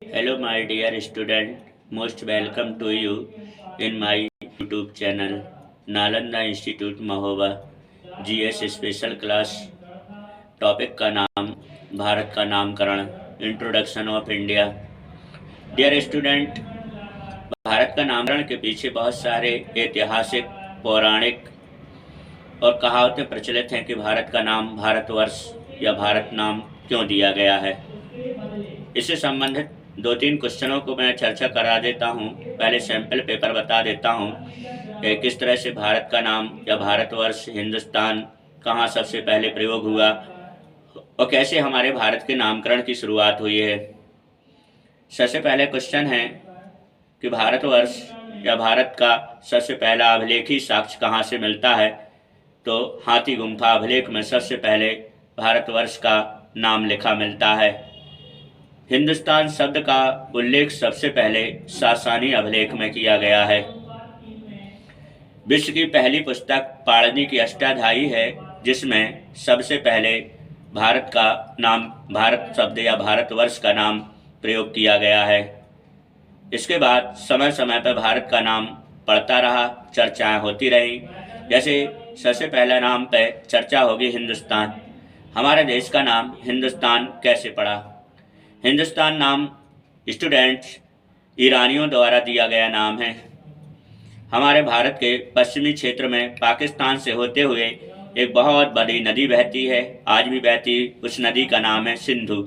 Hello, my dear student. Most welcome to you in my YouTube channel, Nalanda institute Mahoba GS special class. Topic का नाम भारत का नामकरण, introduction of India. Dear student, Bharat का नामकरण के पीछे बहुत सारे ऐतिहासिक, पौराणिक और कहावतें प्रचलित हैं कि भारत का नाम भारतवर्ष या भारत नाम क्यों दिया गया है। इससे संबंधित दो तीन क्वेश्चनों को मैं चर्चा करा देता हूँ। पहले सैंपल पेपर बता देता हूँ कि किस तरह से भारत का नाम या भारतवर्ष, हिंदुस्तान कहाँ सबसे पहले प्रयोग हुआ और कैसे हमारे भारत के नामकरण की शुरुआत हुई है। सबसे पहले क्वेश्चन है कि भारतवर्ष या भारत का सबसे पहला अभिलेखी साक्ष्य कहाँ से मिलता है। तो हाथी गुम्फा अभिलेख में सबसे पहले भारतवर्ष का नाम लिखा मिलता है। हिंदुस्तान शब्द का उल्लेख सबसे पहले सासानी अभिलेख में किया गया है। विश्व की पहली पुस्तक पाणिनि की अष्टाध्यायी है, जिसमें सबसे पहले भारत का नाम, भारत शब्द या भारतवर्ष का नाम प्रयोग किया गया है। इसके बाद समय समय पर भारत का नाम पढ़ता रहा, चर्चाएं होती रही। जैसे सबसे पहला नाम पे चर्चा होगी हिंदुस्तान। हमारे देश का नाम हिंदुस्तान कैसे पड़ा। हिंदुस्तान नाम स्टूडेंट्स ईरानियों द्वारा दिया गया नाम है। हमारे भारत के पश्चिमी क्षेत्र में पाकिस्तान से होते हुए एक बहुत बड़ी नदी बहती है, आज भी बहती। उस नदी का नाम है सिंधु।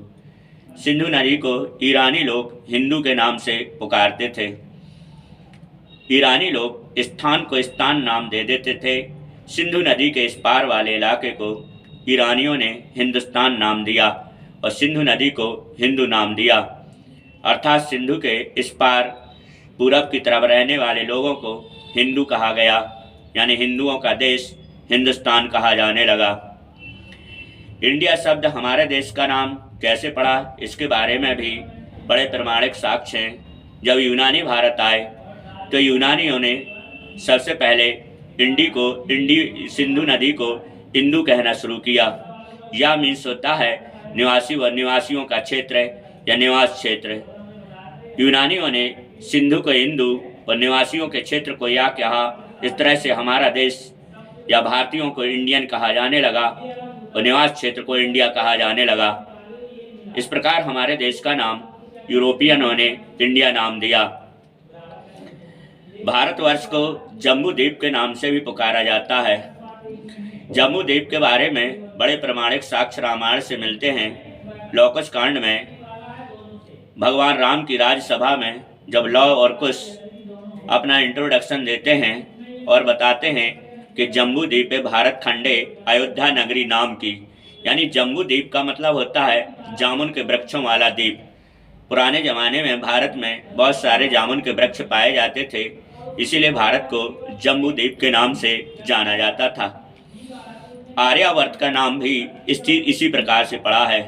सिंधु नदी को ईरानी लोग हिंदू के नाम से पुकारते थे। ईरानी लोग स्थान को स्थान नाम दे देते थे। सिंधु नदी के इस पार वाले इलाके को ईरानियों ने हिंदुस्तान नाम दिया और सिंधु नदी को हिंदू नाम दिया। अर्थात सिंधु के इस पार पूरब की तरफ रहने वाले लोगों को हिंदू कहा गया, यानी हिंदुओं का देश हिंदुस्तान कहा जाने लगा। इंडिया शब्द हमारे देश का नाम कैसे पड़ा, इसके बारे में भी बड़े प्रमाणिक साक्ष्य हैं। जब यूनानी भारत आए तो यूनानियों ने सबसे पहले सिंधु नदी को इंदू कहना शुरू किया। यह मीन्स होता है निवासी व निवासियों का क्षेत्र या निवास क्षेत्र। यूनानियों ने सिंधु को हिंदू और निवासियों के क्षेत्र को या कहा। इस तरह से हमारा देश या भारतीयों को इंडियन कहा जाने लगा और निवास क्षेत्र को इंडिया कहा जाने लगा। इस प्रकार हमारे देश का नाम यूरोपियनों ने इंडिया नाम दिया। भारतवर्ष को जम्बू द्वीप के नाम से भी पुकारा जाता है। जम्बू द्वीप के बारे में बड़े प्रमाणिक साक्ष्य रामायण से मिलते हैं। लौकुश कांड में भगवान राम की राज्यसभा में जब लव और कुश अपना इंट्रोडक्शन देते हैं और बताते हैं कि जम्बू द्वीप भारत खंडे अयोध्या नगरी नाम की, यानी जम्बू द्वीप का मतलब होता है जामुन के वृक्षों वाला द्वीप। पुराने ज़माने में भारत में बहुत सारे जामुन के वृक्ष पाए जाते थे, इसीलिए भारत को जम्बू द्वीप के नाम से जाना जाता था। आर्यावर्त का नाम भी इसी प्रकार से पड़ा है।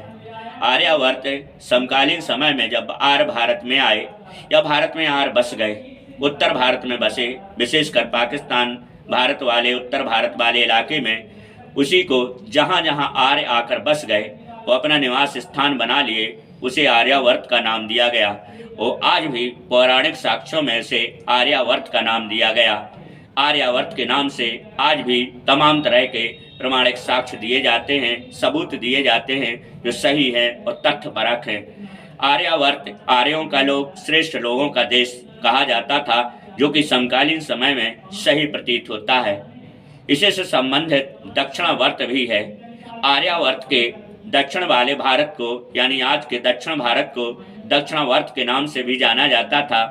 आर्यावर्त समकालीन समय में जब आर्य भारत में आए या भारत में आर्य बस गए, उत्तर भारत में बसे, विशेषकर पाकिस्तान भारत वाले उत्तर भारत वाले इलाके में, उसी को जहाँ जहाँ आर्य आकर बस गए वो अपना निवास स्थान बना लिए, उसे आर्यावर्त का नाम दिया गया। और आज भी पौराणिक साक्ष्यों में से आर्यावर्त का नाम दिया गया। आर्यावर्त के नाम से आज भी तमाम तरह के प्रमाणिक साक्ष्य दिए जाते हैं, सबूत दिए जाते हैं जो सही है और तथ्यपरक है। आर्यावर्त आर्यों का लोग, श्रेष्ठ लोगों का देश कहा जाता था, जो कि समकालीन समय में सही प्रतीत होता है। इसी से संबंधित दक्षिणावर्त भी है। आर्यावर्त के दक्षिण वाले भारत को, यानी आज के दक्षिण भारत को दक्षिणावर्त के नाम से भी जाना जाता था।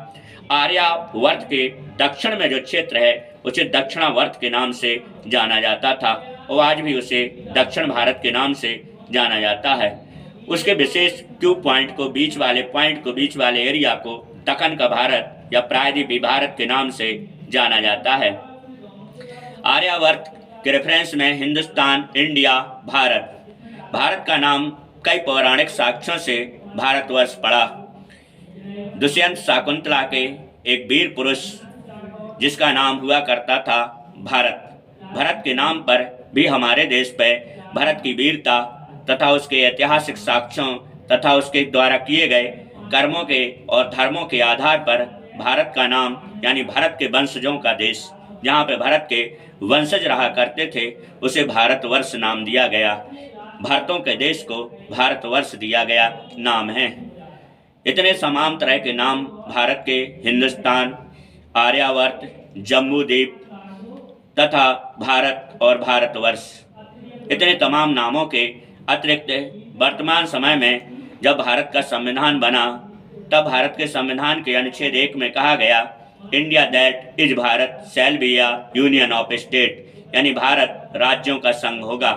आर्यावर्त के दक्षिण में जो क्षेत्र है उसे दक्षिणावर्त के नाम से जाना जाता था और आज भी उसे दक्षिण भारत के नाम से जाना जाता है। उसके विशेष बीच वाले एरिया को दक्कन का भारत या प्रायद्वीपीय भारत के नाम से जाना जाता है। आर्यावर्त के रेफरेंस में हिंदुस्तान, इंडिया, भारत का नाम कई पौराणिक साक्ष्यों से भारतवर्ष पड़ा। दुष्यंत शाकुंतला के एक वीर पुरुष जिसका नाम हुआ करता था भरत के नाम पर भी हमारे देश पे भरत की वीरता तथा उसके ऐतिहासिक साक्ष्यों तथा उसके द्वारा किए गए कर्मों के और धर्मों के आधार पर भारत का नाम यानी भारत के वंशजों का देश, जहाँ पे भारत के वंशज रहा करते थे, उसे भारतवर्ष नाम दिया गया। भारतों के देश को भारतवर्ष दिया गया नाम है। इतने तमाम तरह के नाम भारत के हिंदुस्तान, आर्यावर्त, जम्बू द्वीप तथा भारत और भारतवर्ष, इतने तमाम नामों के अतिरिक्त वर्तमान समय में जब भारत का संविधान बना, तब भारत के संविधान के अनुच्छेद 1 में कहा गया, India that is Bharat shall be a union of state, यानी भारत राज्यों का संघ होगा।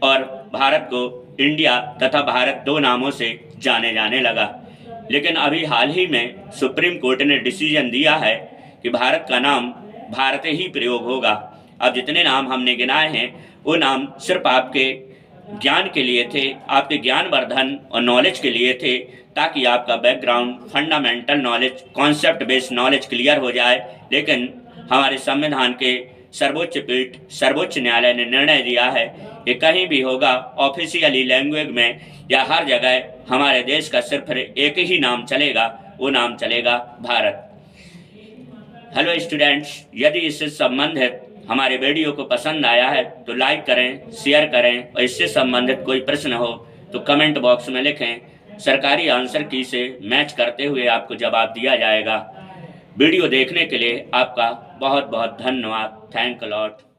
और भारत को इंडिया तथा भारत 2 नामों से जाने जाने लगा। लेकिन अभी हाल ही में सुप्रीम कोर्ट ने डिसीजन दिया है कि भारत का नाम भारत ही प्रयोग होगा। अब जितने नाम हमने गिनाए हैं वो नाम सिर्फ आपके ज्ञान के लिए थे, आपके ज्ञान वर्धन और नॉलेज के लिए थे, ताकि आपका background, fundamental knowledge, concept based knowledge clear हो जाए। लेकिन हमारे संविधान के सर्वोच्च पीठ, सर्वोच्च न्यायालय ने निर्णय दिया है कि कहीं भी होगा ऑफिशियली लैंग्वेज में या हर जगह हमारे देश का सिर्फ एक ही नाम चलेगा, वो नाम चलेगा भारत। हेलो स्टूडेंट्स, यदि इससे संबंधित हमारे वीडियो को पसंद आया है तो लाइक करें, शेयर करें, और इससे संबंधित कोई प्रश्न हो तो कमेंट बॉक्स में लिखें। सरकारी आंसर की से मैच करते हुए आपको जवाब दिया जाएगा। वीडियो देखने के लिए आपका बहुत बहुत धन्यवाद। Thank lot.